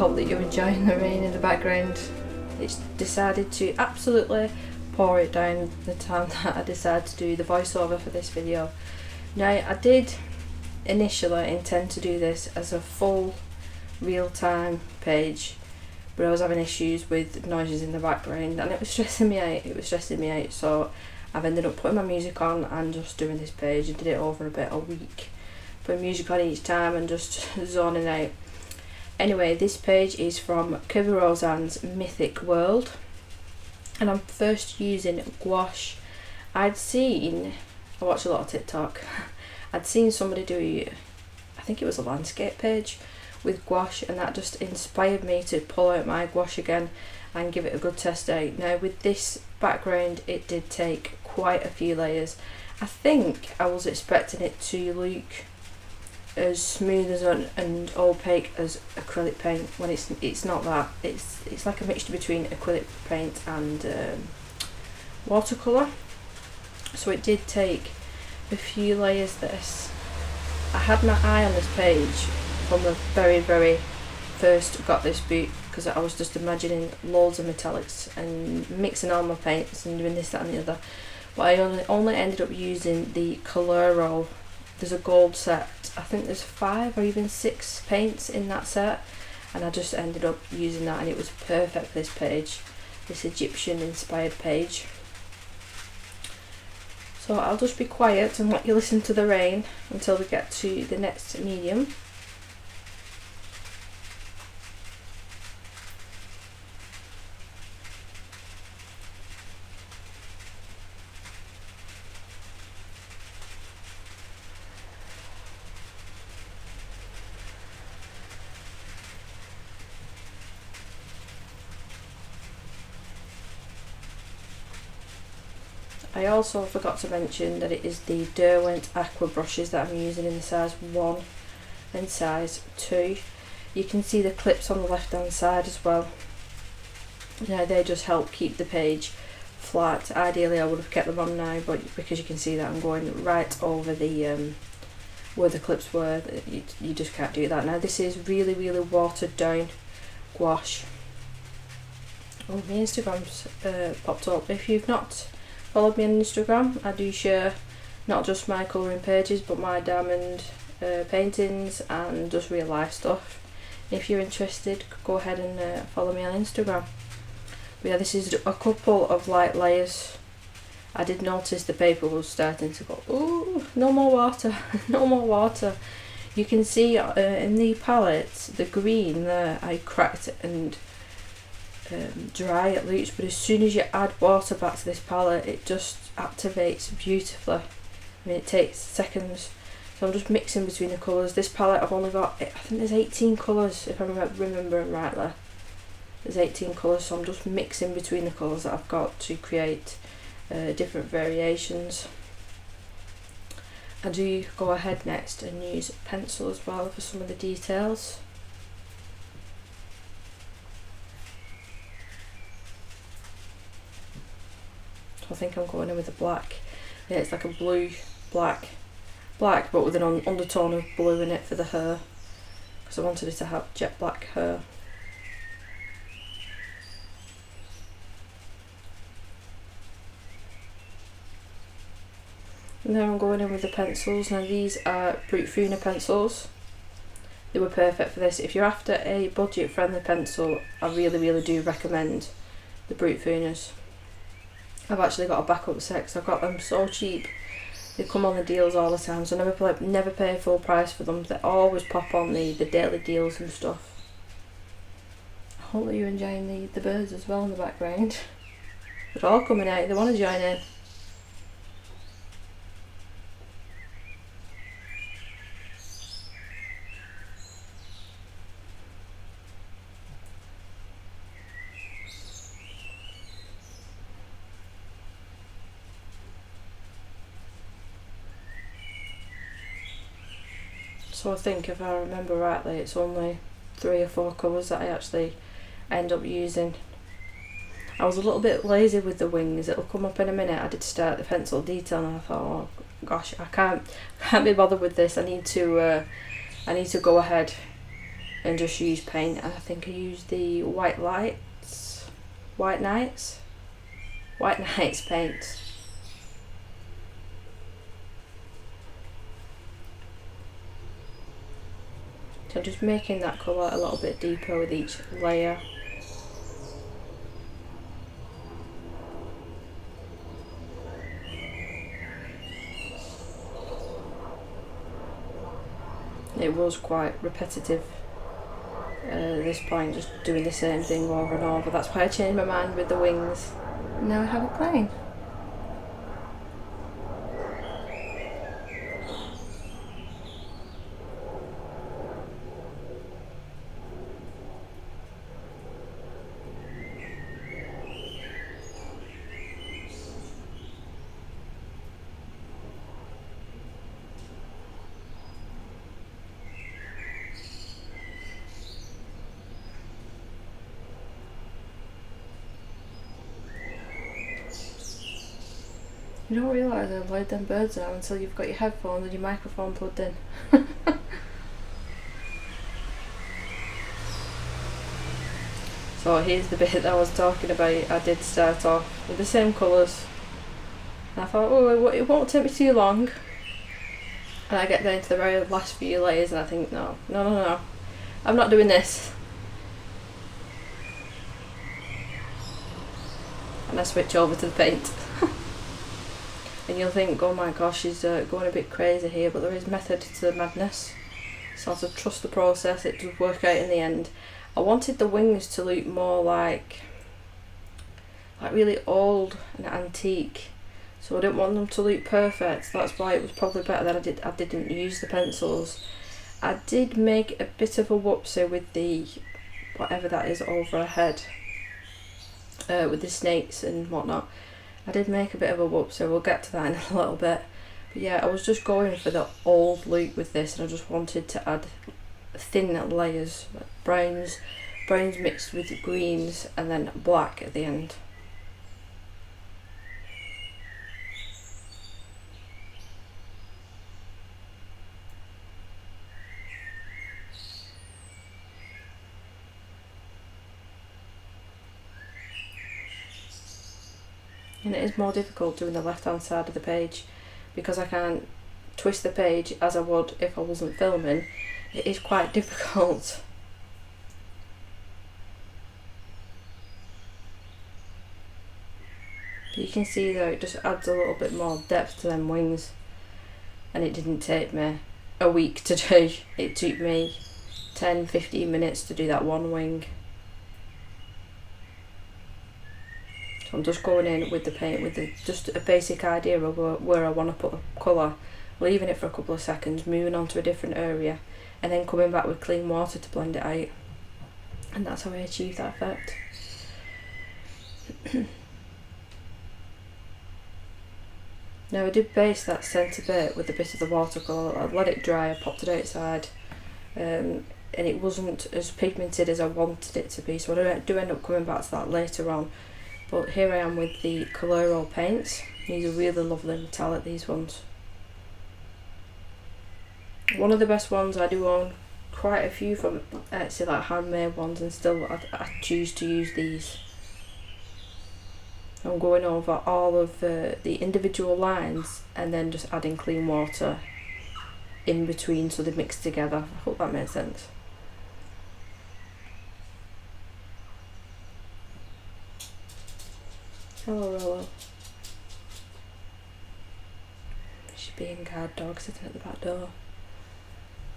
hope that you're enjoying the rain in the background. It's decided to absolutely pour it down the time that I decided to do the voiceover for this video. Now, I did initially intend to do this as a full real-time page, but I was having issues with noises in the background and it was stressing me out. So I've ended up putting my music on and just doing this page. I did it over a week, putting music on each time and just zoning out. Anyway, this page is from Kerby Rosanes Mythic world, and I'm first using gouache. I watch a lot of TikTok. I'd seen somebody do, I think it was a landscape page with gouache, and that just inspired me to pull out my gouache again and give it a good test out. Now with this background, it did take quite a few layers. I think I was expecting it to look as smooth as and opaque as acrylic paint, when it's not that. It's like a mixture between acrylic paint and watercolour. So it did take a few layers this. I had my eye on this page from the very first got this book, because I was just imagining loads of metallics and mixing all my paints and doing this, that and the other. But I only ended up using the Colloidal. There's a gold set. I think there's 5 or even 6 paints in that set, and I just ended up using that, and it was perfect for this page, this Egyptian inspired page. So I'll just be quiet and let you listen to the rain until we get to the next medium. I also forgot to mention that it is the Derwent Aqua brushes that I'm using in the size 1 and size 2. You can see the clips on the left hand side as well. Now they just help keep the page flat. Ideally I would have kept them on now, but because you can see that I'm going right over the where the clips were, you just can't do that. Now this is really watered down gouache. Oh, my Instagram's popped up. If you've not followed me on Instagram, I do share not just my colouring pages but my diamond paintings and just real life stuff. If you're interested, go ahead and follow me on Instagram. But yeah, this is a couple of light layers. I did notice the paper was starting to go, ooh, no more water, no more water. You can see in the palette, the green there, I cracked it and dry it looks, but as soon as you add water back to this palette, it just activates beautifully. I mean, it takes seconds. So I'm just mixing between the colours. This palette I've only got, I think there's 18 colours if I'm remembering rightly. There's 18 colours, so I'm just mixing between the colours that I've got to create different variations. I do go ahead next and use pencil as well for some of the details. I think I'm going in with the black. Yeah, it's like a blue, black, but with an undertone of blue in it for the hair, because I wanted it to have jet black hair. And then I'm going in with the pencils. Now these are Brute Funa pencils. They were perfect for this. If you're after a budget friendly pencil, I really do recommend the Brute Funas. I've actually got a backup set because I've got them so cheap. They come on the deals all the time, so I never pay full price for them. They always pop on the daily deals and stuff. I hope that you're enjoying the birds as well in the background. They're all coming out, they want to join in. So I think if I remember rightly, it's only 3 or 4 colours that I actually end up using. I was a little bit lazy with the wings. It'll come up in a minute. I did start the pencil detail and I thought, oh gosh, I can't be bothered with this. I need to go ahead and just use paint. And I think I used the White Nights paint. So just making that colour a little bit deeper with each layer. It was quite repetitive at this point, just doing the same thing over and over. That's why I changed my mind with the wings. Now I have a plane. You don't realise how loud them birds are until you've got your headphones and your microphone plugged in. So here's the bit that I was talking about. I did start off with the same colours. And I thought, oh, it won't take me too long. And I get down to the very last few layers and I think, no, I'm not doing this. And I switch over to the paint. And you'll think, oh my gosh, she's going a bit crazy here, but there is method to the madness. Sort of trust the process, it does work out in the end. I wanted the wings to look more like really old and antique, so I didn't want them to look perfect. That's why it was probably better that I didn't use the pencils. I did make a bit of a whoopsie with the whatever that is over her head, with the snakes and whatnot. I did make a bit of a whoop, so we'll get to that in a little bit. But yeah, I was just going for the old look with this, and I just wanted to add thin layers, like browns mixed with greens, and then black at the end. And it is more difficult doing the left hand side of the page because I can't twist the page as I would if I wasn't filming. It is quite difficult. But you can see though, it just adds a little bit more depth to them wings, and it didn't take me a week to do. It took me 10-15 minutes to do that one wing. I'm just going in with the paint with just a basic idea of where I want to put the colour, leaving it for a couple of seconds, moving on to a different area, and then coming back with clean water to blend it out. And that's how I achieve that effect. Now I did base that centre bit with a bit of the watercolour. I let it dry, I popped it outside, and it wasn't as pigmented as I wanted it to be, so I do end up coming back to that later on. But here I am with the Colloidal paints. These are really lovely metallic, these ones. One of the best ones, I do own quite a few from Etsy, like handmade ones, and still I choose to use these. I'm going over all of the individual lines and then just adding clean water in between so they mix together. I hope that makes sense. Hello, Rollo. She's being guard dog sitting at the back door.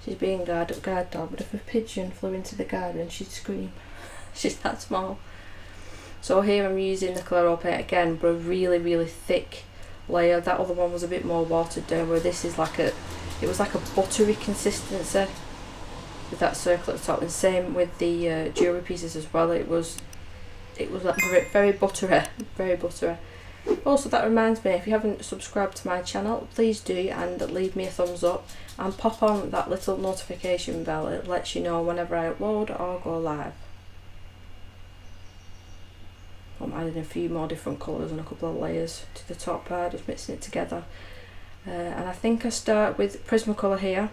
She's being guard dog, but if a pigeon flew into the garden, she'd scream. She's that small. So here I'm using the Colloidal paint again, but a really thick layer. That other one was a bit more watered down, where this is like it was like a buttery consistency with that circle at the top, and same with the jewellery pieces as well. It was like very buttery, very buttery. Also, that reminds me, if you haven't subscribed to my channel, please do, and leave me a thumbs up and pop on that little notification bell. It lets you know whenever I upload or go live. I'm adding a few more different colours and a couple of layers to the top part, just mixing it together. And I think I start with Prismacolor here,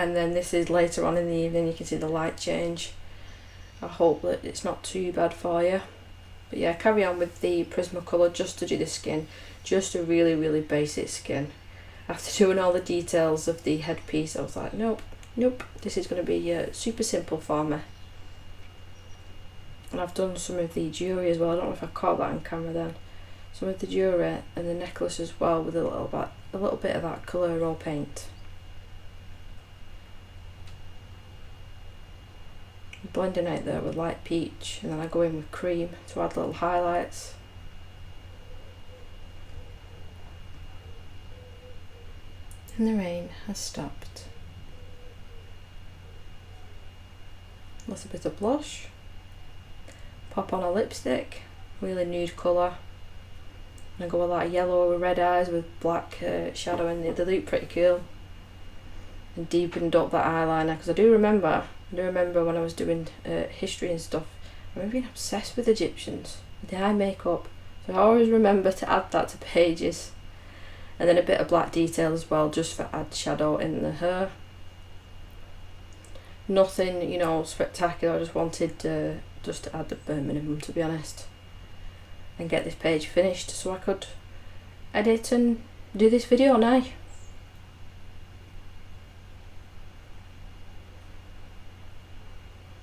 and then this is later on in the evening. You can see the light change. I hope that it's not too bad for you. But yeah, carry on with the Prismacolor just to do the skin. Just a really, really basic skin. After doing all the details of the headpiece, I was like, nope, this is going to be super simple for me. And I've done some of the jewellery as well. I don't know if I caught that on camera then. Some of the jewellery and the necklace as well with a little bit of that Colloidal paint. Blending out there with light peach, and then I go in with cream to add little highlights. And the rain has stopped. A little bit of blush. Pop on a lipstick, really nude colour. And I go with like yellow with red eyes with black shadow in it. They look pretty cool. And deepened up that eyeliner, because I do remember when I was doing history and stuff, I remember being obsessed with Egyptians, with the eye makeup. So I always remember to add that to pages. And then a bit of black detail as well, just for add shadow in the hair. Nothing, you know, spectacular. I just wanted just to add the bare minimum, to be honest, and get this page finished so I could edit and do this video now.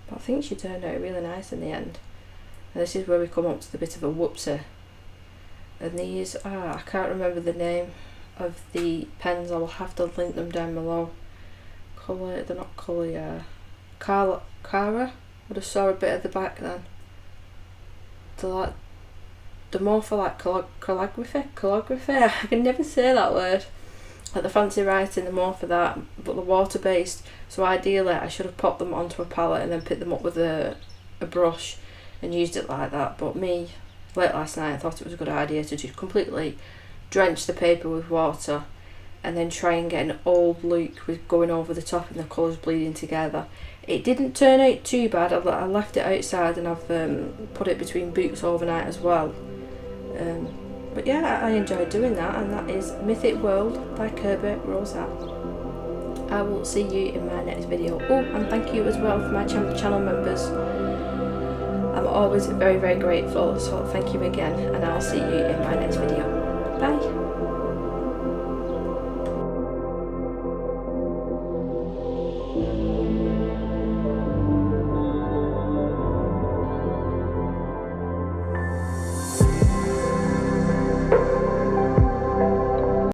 But I think she turned out really nice in the end. And this is where we come up to the bit of a whoopsie. And these are, I can't remember the name of the pens. I will have to link them down below. They're not Collier. Cara. I just saw a bit at the back then. They're more for like calligraphy. I can never say that word. Like the fancy writing, they're more for that, but they're water based. So ideally, I should have popped them onto a palette and then picked them up with a brush and used it like that. But me, late last night, I thought it was a good idea to just completely drench the paper with water and then try and get an old look with going over the top and the colours bleeding together. It didn't turn out too bad. I left it outside and I've put it between boots overnight as well. But yeah, I enjoyed doing that, and that is Mythic World by Kerby Rosanes. I will see you in my next video. Oh, and thank you as well for my channel members. I'm always very, very grateful, so thank you again, and I'll see you in my next video. Bye!